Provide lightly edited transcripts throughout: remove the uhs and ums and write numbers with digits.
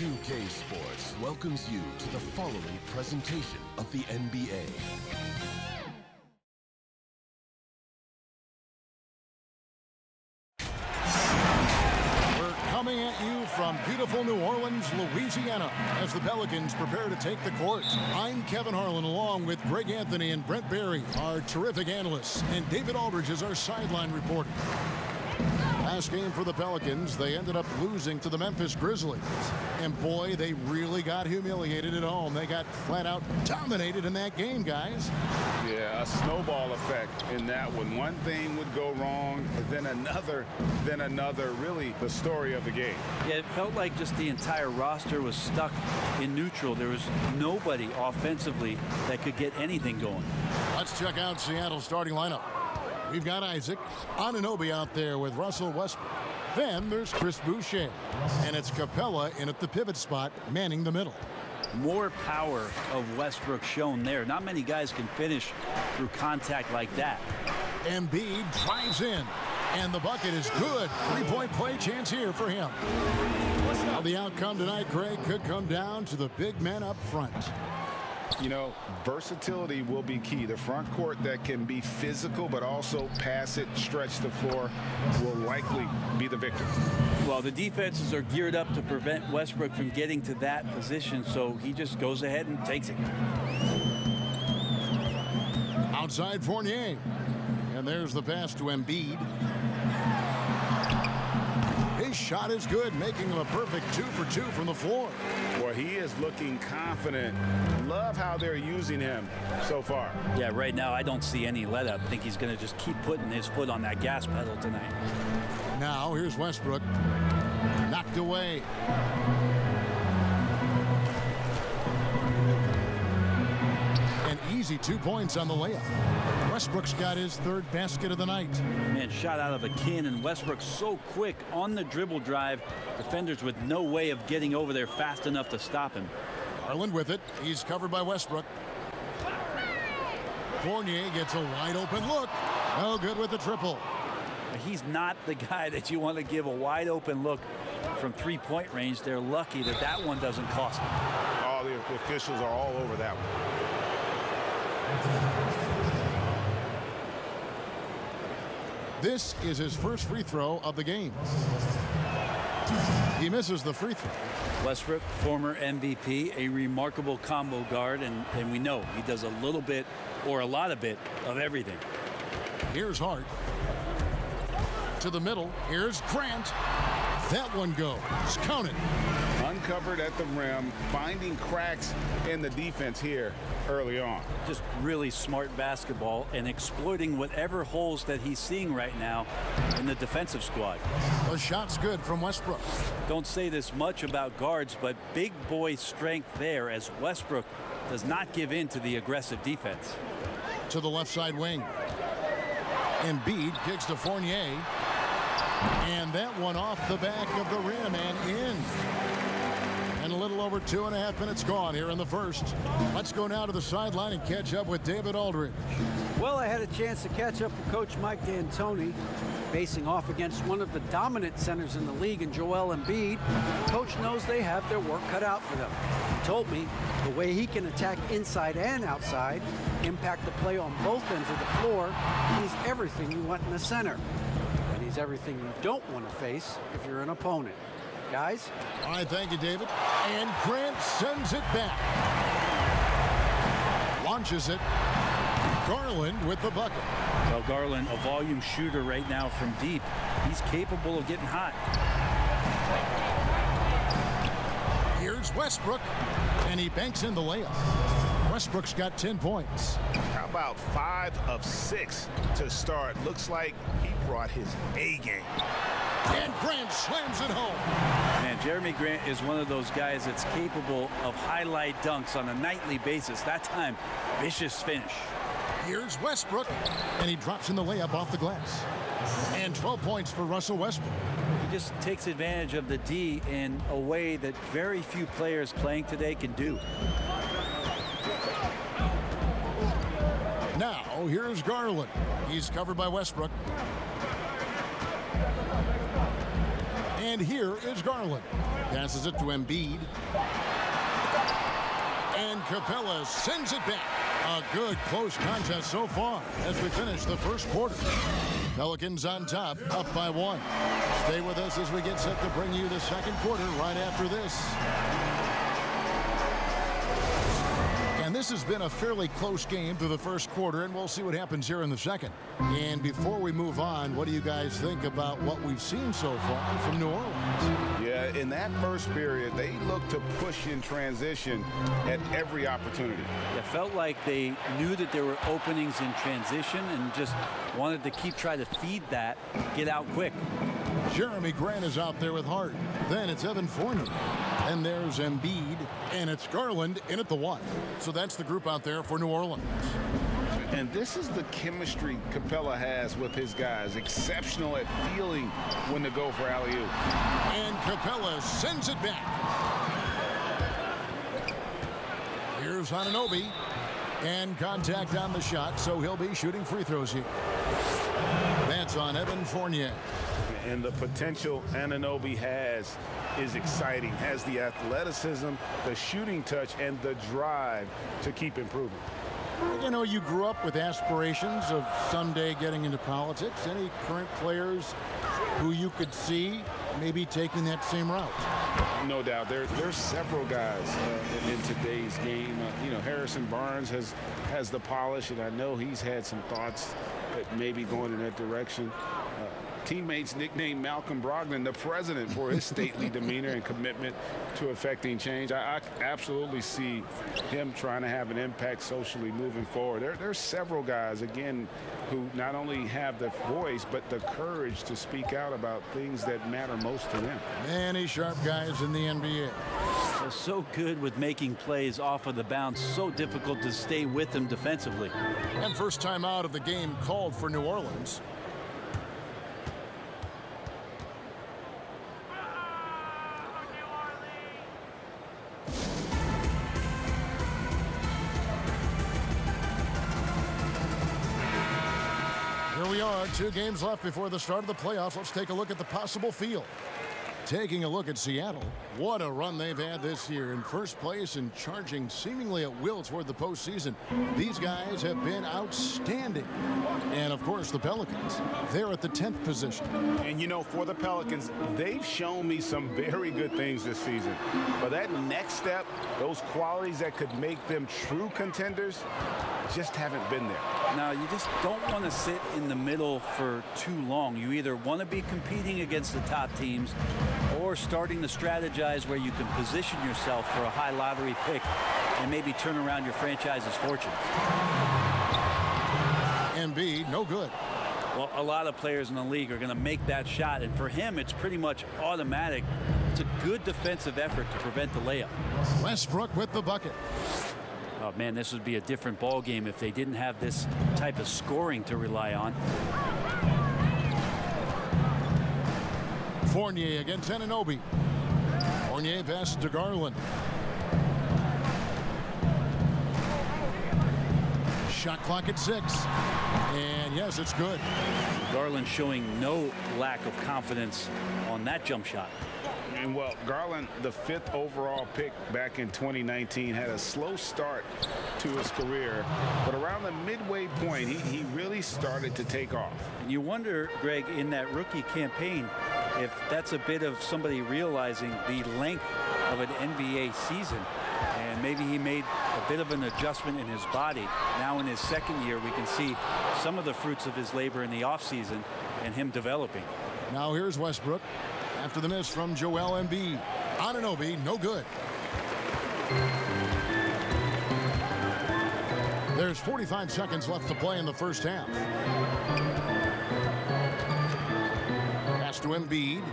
2K Sports welcomes you to the following presentation of the NBA. Coming at you from beautiful New Orleans, Louisiana, as the Pelicans prepare to take the court. I'm Kevin Harlan, along with Greg Anthony and Brent Barry, our terrific analysts, and David Aldridge is our sideline reporter. Last game for the Pelicans, they ended up losing to the Memphis Grizzlies. And boy, they really got humiliated at home. They got flat out dominated in that game, guys. Yeah, a snowball effect in that one. One thing would go wrong, then another, really the story of the game. Yeah, it felt like just the entire roster was stuck in neutral. There was nobody offensively that could get anything going. Let's check out Seattle's starting lineup. We've got Isaac Anunoby out there with Russell Westbrook. Then there's Chris Boucher. And it's Capella in at the pivot spot, manning the middle. More power of Westbrook shown there. Not many guys can finish through contact like that. Embiid drives in. And the bucket is good. Three-point play chance here for him. Now the outcome tonight, Greg, could come down to the big men up front. You know, versatility will be key. The front court that can be physical but also pass it, stretch the floor, will likely be the victor. Well, the defenses are geared up to prevent Westbrook from getting to that position, so he just goes ahead and takes it. Outside Fournier. And there's the pass to Embiid. His shot is good, making him a perfect 2 for 2 from the floor. Boy, he is looking confident. Love how they're using him so far. Yeah, right now I don't see any let up. I think he's going to just keep putting his foot on that gas pedal tonight. Now here's Westbrook. Knocked away. An easy 2 points on the layup. Westbrook's got his third basket of the night. Man, shot out of a cannon. Westbrook so quick on the dribble drive. Defenders with no way of getting over there fast enough to stop him. Garland with it. He's covered by Westbrook. Fournier gets a wide open look. No good with the triple. He's not the guy that you want to give a wide open look from three-point range. They're lucky that that one doesn't cost them. All the officials are all over that one. This is his first free throw of the game. He misses the free throw. Westbrook, former MVP, a remarkable combo guard, and we know he does a little bit or a lot of everything. Here's Hart. To the middle. Here's Grant. That one goes. Count it. Uncovered at the rim, finding cracks in the defense here early on. Just really smart basketball and exploiting whatever holes that he's seeing right now in the defensive squad. The shot's good from Westbrook. Don't say this much about guards, but big boy strength there as Westbrook does not give in to the aggressive defense. To the left side wing. Embiid kicks to Fournier. And that one off the back of the rim and in. And a little over 2.5 minutes gone here in the first. Let's go now to the sideline and catch up with David Aldridge. Well, I had a chance to catch up with Coach Mike D'Antoni, facing off against one of the dominant centers in the league in Joel Embiid. Coach knows they have their work cut out for them. He told me the way he can attack inside and outside, impact the play on both ends of the floor, he's everything you want in the center. And he's everything you don't want to face if you're an opponent. Guys? All right, thank you, David. And Grant sends it back. Launches it. Garland with the bucket. Well, Garland, a volume shooter right now from deep. He's capable of getting hot. Here's Westbrook, and he banks in the layup. Westbrook's got 10 points. How about 5 of 6 to start? Looks like he brought his A game. And Grant slams it home. Man, Jeremy Grant is one of those guys that's capable of highlight dunks on a nightly basis. That time, vicious finish. Here's Westbrook, and he drops in the layup off the glass. And 12 points for Russell Westbrook. He just takes advantage of the D in a way that very few players playing today can do. Now, here's Garland. He's covered by Westbrook. And here is Garland. Passes it to Embiid. And Capella sends it back. A good close contest so far as we finish the first quarter. Pelicans on top, up by 1. Stay with us as we get set to bring you the second quarter right after this. And this has been a fairly close game through the first quarter, and we'll see what happens here in the second. And before we move on, what do you guys think about what we've seen so far from New Orleans? Yeah, in that first period, they looked to push in transition at every opportunity. It felt like they knew that there were openings in transition and just wanted to keep trying to feed that, get out quick. Jeremy Grant is out there with Hart. Then it's Evan Fournier. And there's Embiid. And it's Garland in at the 1. So that's the group out there for New Orleans. And this is the chemistry Capella has with his guys. Exceptional at feeling when to go for alley-oop. And Capella sends it back. Here's Anunoby. And contact on the shot, so he'll be shooting free throws here. That's on Evan Fournier. And the potential Anunoby has is exciting. Has the athleticism, the shooting touch, and the drive to keep improving. You know, you grew up with aspirations of someday getting into politics. Any current players who you could see maybe taking that same route? No doubt. There's several guys in today's game. You know, Harrison Barnes has the polish, and I know he's had some thoughts that maybe going in that direction. Teammates nicknamed Malcolm Brogdon the president for his stately demeanor and commitment to affecting change. I absolutely see him trying to have an impact socially moving forward. There's several guys, again, who not only have the voice but the courage to speak out about things that matter most to them. Many sharp guys in the NBA. They're so good with making plays off of the bounce. So difficult to stay with them defensively. And first time out of the game called for New Orleans. Here we are, 2 games left before the start of the playoffs. Let's take a look at the possible field. Taking a look at Seattle, what a run they've had this year. In first place and charging seemingly at will toward the postseason. These guys have been outstanding. And, of course, the Pelicans, they're at the 10th position. And, you know, for the Pelicans, they've shown me some very good things this season. But that next step, those qualities that could make them true contenders, just haven't been there. Now, you just don't want to sit in the middle for too long. You either want to be competing against the top teams or starting to strategize where you can position yourself for a high lottery pick and maybe turn around your franchise's fortune. Embiid, no good. Well, a lot of players in the league are going to make that shot, and for him, it's pretty much automatic. It's a good defensive effort to prevent the layup. Westbrook with the bucket. Oh, man, this would be a different ball game if they didn't have this type of scoring to rely on. Fournier against Anunoby. Fournier passes to Garland. Shot clock at 6. And yes, it's good. Garland showing no lack of confidence on that jump shot. And, well, Garland, the 5th overall pick back in 2019, had a slow start to his career. But around the midway point, he really started to take off. And you wonder, Greg, in that rookie campaign, if that's a bit of somebody realizing the length of an NBA season. And maybe he made a bit of an adjustment in his body. Now in his second year, we can see some of the fruits of his labor in the offseason and him developing. Now here's Westbrook. After the miss from Joel Embiid. Anunoby, no good. There's 45 seconds left to play in the first half. Pass to Embiid.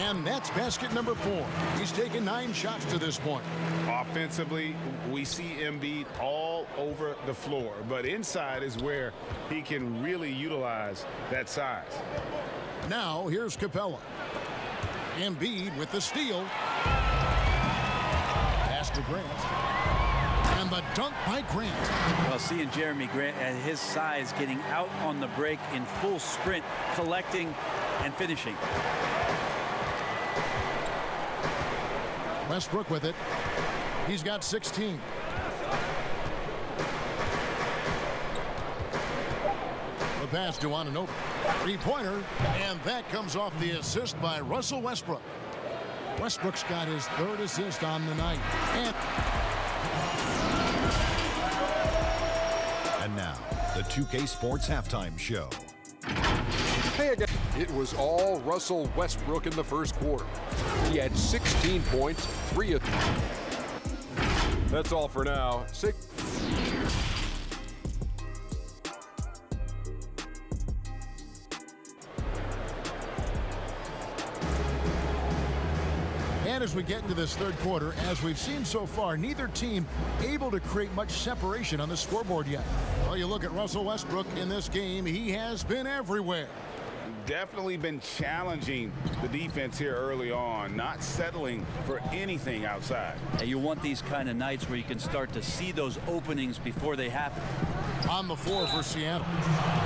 And that's basket number 4. He's taken 9 shots to this point. Offensively, we see Embiid all over the floor, but inside is where he can really utilize that size. Now here's Capella. Embiid with the steal. Pass to Grant. And the dunk by Grant. Well, seeing Jeremy Grant at his size getting out on the break in full sprint, collecting and finishing. Westbrook with it. He's got 16. The pass to Anunoby. Three-pointer, and that comes off the assist by Russell Westbrook. Westbrook's got his third assist on the night. And now, the 2K Sports Halftime Show. It was all Russell Westbrook in the first quarter. He had 16 points, 3 of them. That's all for now. And as we get into this third quarter, as we've seen so far, neither team able to create much separation on the scoreboard yet. Well, you look at Russell Westbrook in this game, he has been everywhere. Definitely been challenging the defense here early on, not settling for anything outside. And you want these kind of nights where you can start to see those openings before they happen. On the floor for Seattle,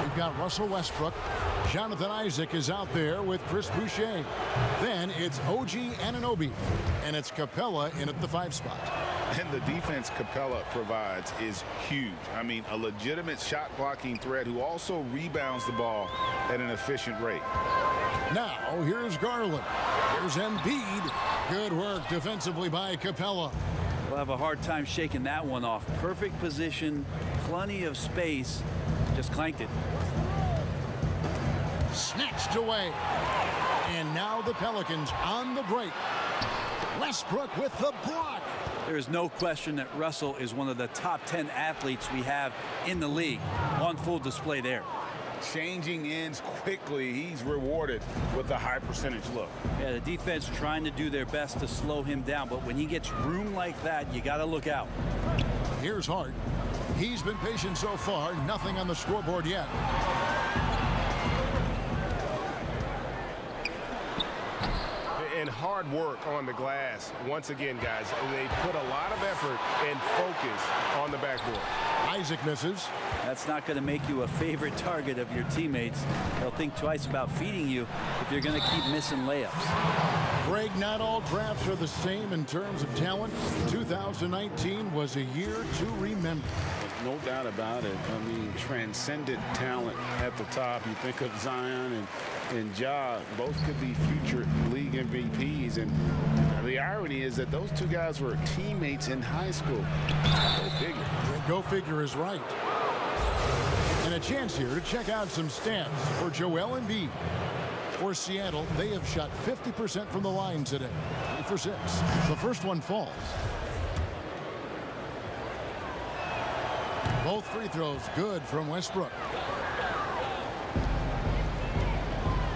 we've got Russell Westbrook. Jonathan Isaac is out there with Chris Boucher. Then it's OG Anunoby, and it's Capella in at the 5 spot. And the defense Capella provides is huge. I mean, a legitimate shot blocking threat who also rebounds the ball at an efficient rate. Now, here's Garland. Here's Embiid. Good work defensively by Capella. We'll have a hard time shaking that one off. Perfect position, plenty of space, just clanked it. Snatched away. And now the Pelicans on the break. Westbrook with the block. There is no question that Russell is one of the top 10 athletes we have in the league. On full display there. Changing ends quickly. He's rewarded with a high percentage look. Yeah, the defense trying to do their best to slow him down, but when he gets room like that, you got to look out. Here's Hart. He's been patient so far. Nothing on the scoreboard yet. And hard work on the glass. Once again, guys, they put a lot of effort and focus on the backboard. Isaac misses. That's not going to make you a favorite target of your teammates. They'll think twice about feeding you if you're going to keep missing layups. Greg, not all drafts are the same in terms of talent. 2019 was a year to remember. No doubt about it. I mean, transcendent talent at the top. You think of Zion and Ja, both could be future league MVPs. And the irony is that those two guys were teammates in high school. Go figure. Go figure is right. And a chance here to check out some stats for Joel Embiid. For Seattle, they have shot 50% from the line today. 3 for 6. The first one falls. Both free throws good from Westbrook.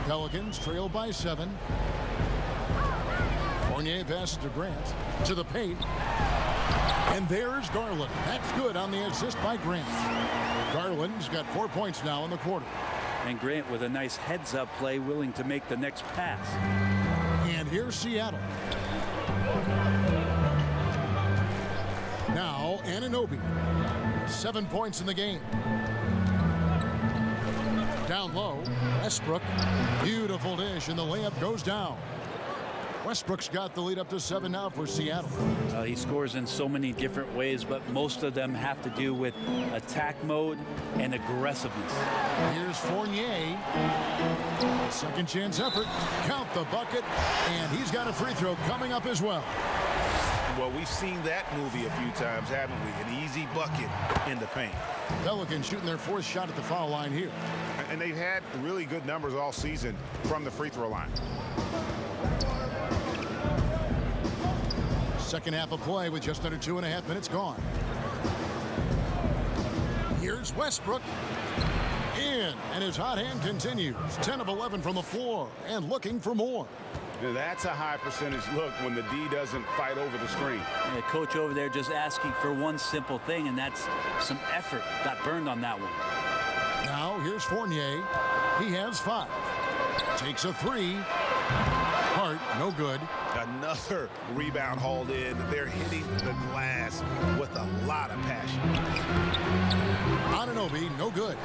Pelicans trail by 7. Fournier passes to Grant. To the paint. And there's Garland. That's good on the assist by Grant. Garland's got 4 points now in the quarter. And Grant with a nice heads-up play, willing to make the next pass. And here's Seattle. Now Anunoby. 7 points in the game. Down low, Westbrook. Beautiful dish, and the layup goes down. Westbrook's got the lead up to 7 now for Seattle. He scores in so many different ways, but most of them have to do with attack mode and aggressiveness. Here's Fournier. Second chance effort. Count the bucket, and he's got a free throw coming up as well. Well, we've seen that movie a few times, haven't we? An easy bucket in the paint. Pelicans shooting their 4th shot at the foul line here. And they've had really good numbers all season from the free throw line. Second half of play with just under 2.5 minutes gone. Here's Westbrook. In, and his hot hand continues. 10 of 11 from the floor, and looking for more. That's a high percentage look when the D doesn't fight over the screen. And the coach over there just asking for one simple thing, and that's some effort. Got burned on that one. Now here's Fournier. He has 5. Takes a 3. Hart, no good. Another rebound hauled in. They're hitting the glass with a lot of Anunoby, no good.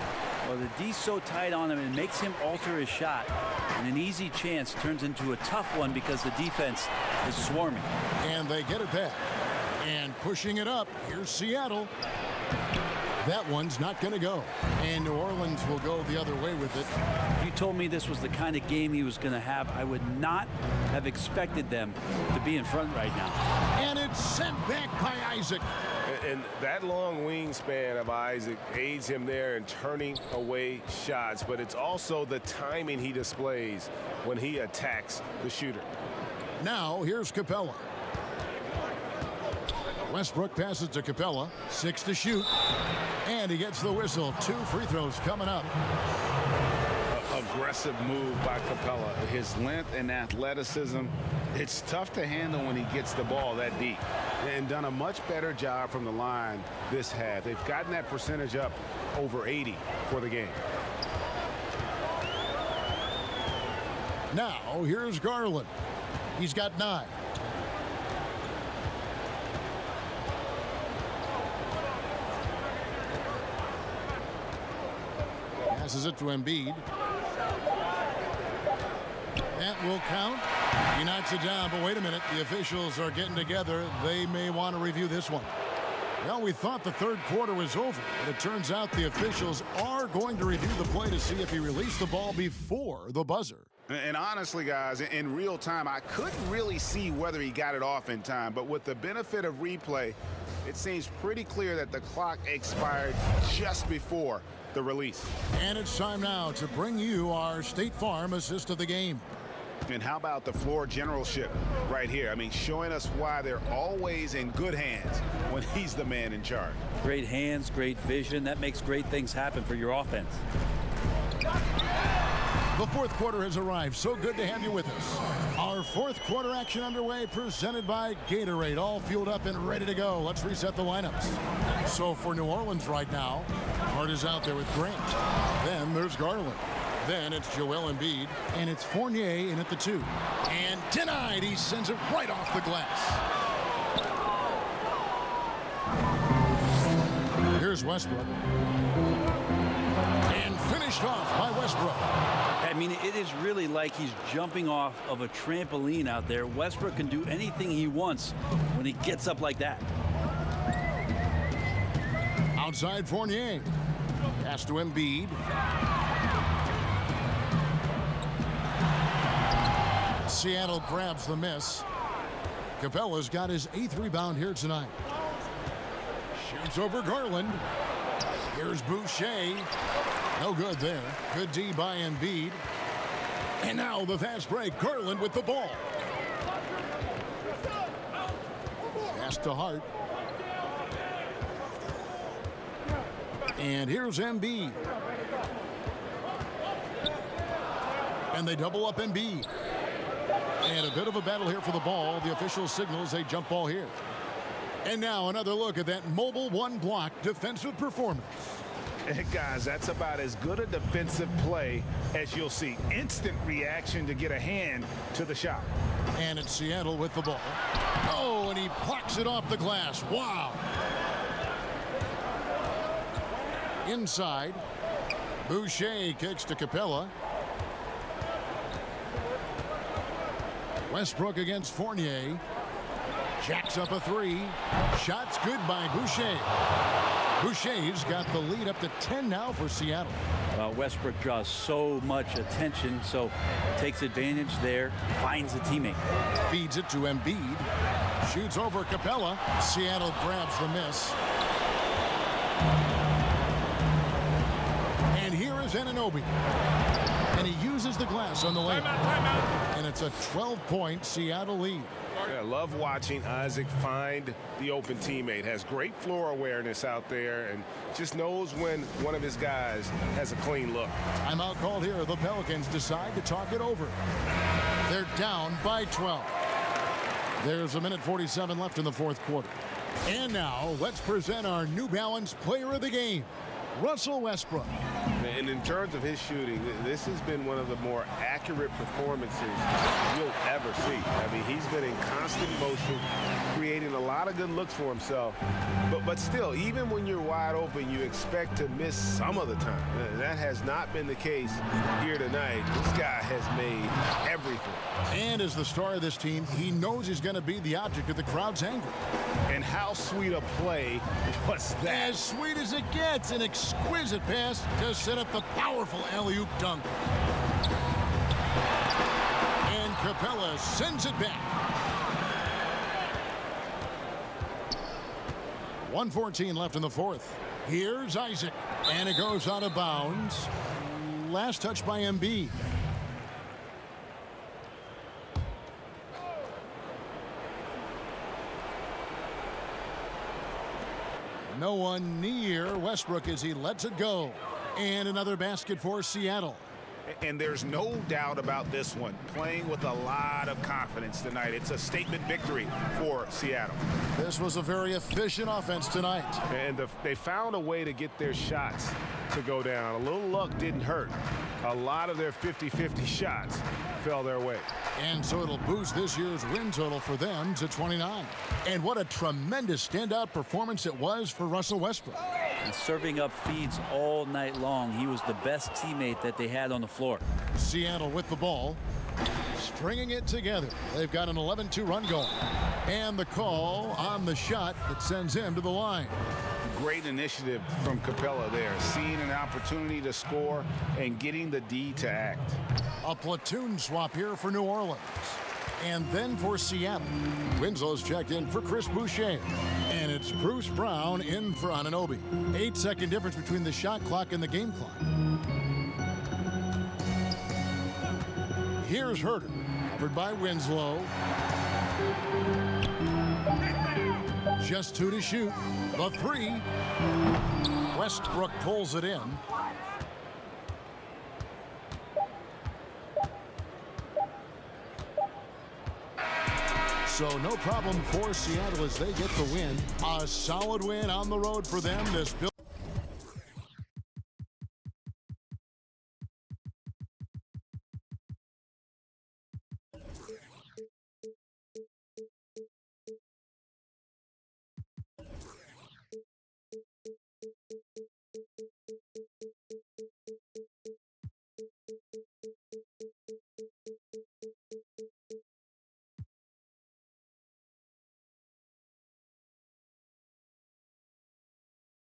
Well, the D's so tight on him, it makes him alter his shot. And an easy chance turns into a tough one because the defense is swarming. And they get it back. And pushing it up, here's Seattle. That one's not going to go. And New Orleans will go the other way with it. If you told me this was the kind of game he was going to have, I would not have expected them to be in front right now. And it's sent back by Isaac. And that long wingspan of Isaac aids him there in turning away shots, but it's also the timing he displays when he attacks the shooter. Now here's Capella. Westbrook passes to Capella. 6 to shoot. And he gets the whistle. 2 free throws coming up. Aggressive move by Capella. His length and athleticism, it's tough to handle when he gets the ball that deep. And done a much better job from the line this half. They've gotten that percentage up over 80 for the game. Now here's Garland. He's got 9. Passes it to Embiid. That will count. He knocks it down, but wait a minute. The officials are getting together. They may want to review this one. Well, we thought the third quarter was over, but it turns out the officials are going to review the play to see if he released the ball before the buzzer. And honestly, guys, in real time, I couldn't really see whether he got it off in time. But with the benefit of replay, it seems pretty clear that the clock expired just before the release. And it's time now to bring you our State Farm assist of the game. And how about the floor generalship right here? I mean, showing us why they're always in good hands when he's the man in charge. Great hands, great vision. That makes great things happen for your offense. The fourth quarter has arrived. So good to have you with us. Our fourth quarter action underway, presented by Gatorade. All fueled up and ready to go. Let's reset the lineups. So for New Orleans right now, Hart is out there with Grant. Then there's Garland. Then it's Joel Embiid. And it's Fournier in at the 2. And denied. He sends it right off the glass. Here's Westbrook. And finished off by Westbrook. I mean, it is really like he's jumping off of a trampoline out there. Westbrook can do anything he wants when he gets up like that. Outside Fournier. Pass to Embiid. Seattle grabs the miss. Capella's got his 8th rebound here tonight. Shoots over Garland. Here's Boucher. No good there. Good D by Embiid. And now the fast break. Garland with the ball. Pass to Hart. And here's Embiid. And they double up Embiid. And a bit of a battle here for the ball. The official signals a jump ball here. And now another look at that mobile one block defensive performance. Hey guys, that's about as good a defensive play as you'll see. Instant reaction to get a hand to the shot. And it's Seattle with the ball. Oh, and he plucks it off the glass. Wow. Inside. Boucher kicks to Capella. Westbrook against Fournier. Jacks up a 3. Shots good by Boucher. Boucher's got the lead up to 10 now for Seattle. Westbrook draws so much attention, so takes advantage there, finds a teammate. Feeds it to Embiid. Shoots over Capella. Seattle grabs the miss. And here is Anunoby. And he uses the glass on the layup. And it's a 12-point Seattle lead. I love watching Isaac find the open teammate. Has great floor awareness out there and just knows when one of his guys has a clean look. Timeout called here. The Pelicans decide to talk it over. They're down by 12. There's a minute 47 left in the fourth quarter. And now let's present our New Balance player of the game, Russell Westbrook. And in terms of his shooting, this has been one of the more accurate performances you'll ever see. I mean, he's been in constant motion, creating a lot of good looks for himself. But still, even when you're wide open, you expect to miss some of the time. That has not been the case here tonight. This guy has made everything. And as the star of this team, he knows he's going to be the object of the crowd's anger. And how sweet a play was that? As sweet as it gets, an exquisite pass to set up the powerful alley-oop dunk. And Capella sends it back. 1:14 left in the fourth. Here's Isaac, and it goes out of bounds. Last touch by Embiid. No one near Westbrook as he lets it go. And another basket for Seattle. And there's no doubt about this one. Playing with a lot of confidence tonight. It's a statement victory for Seattle. This was a very efficient offense tonight. And they found a way to get their shots to go down. A little luck didn't hurt. A lot of their 50-50 shots fell their way. And so it'll boost this year's win total for them to 29. And what a tremendous standout performance it was for Russell Westbrook. And serving up feeds all night long. He was the best teammate that they had on the floor. Seattle with the ball, stringing it together. They've got an 11-2 run going. And the call on the shot that sends him to the line. Great initiative from Capella there. Seeing an opportunity to score and getting the D to act. A platoon swap here for New Orleans. And then for Seattle, Winslow's checked in for Chris Boucher. And it's Bruce Brown in for Anunoby. 8-second difference between the shot clock and the game clock. Here's Herter, covered by Winslow. Just 2 to shoot. The 3. Westbrook pulls it in. So no problem for Seattle as they get the win. A solid win on the road for them. This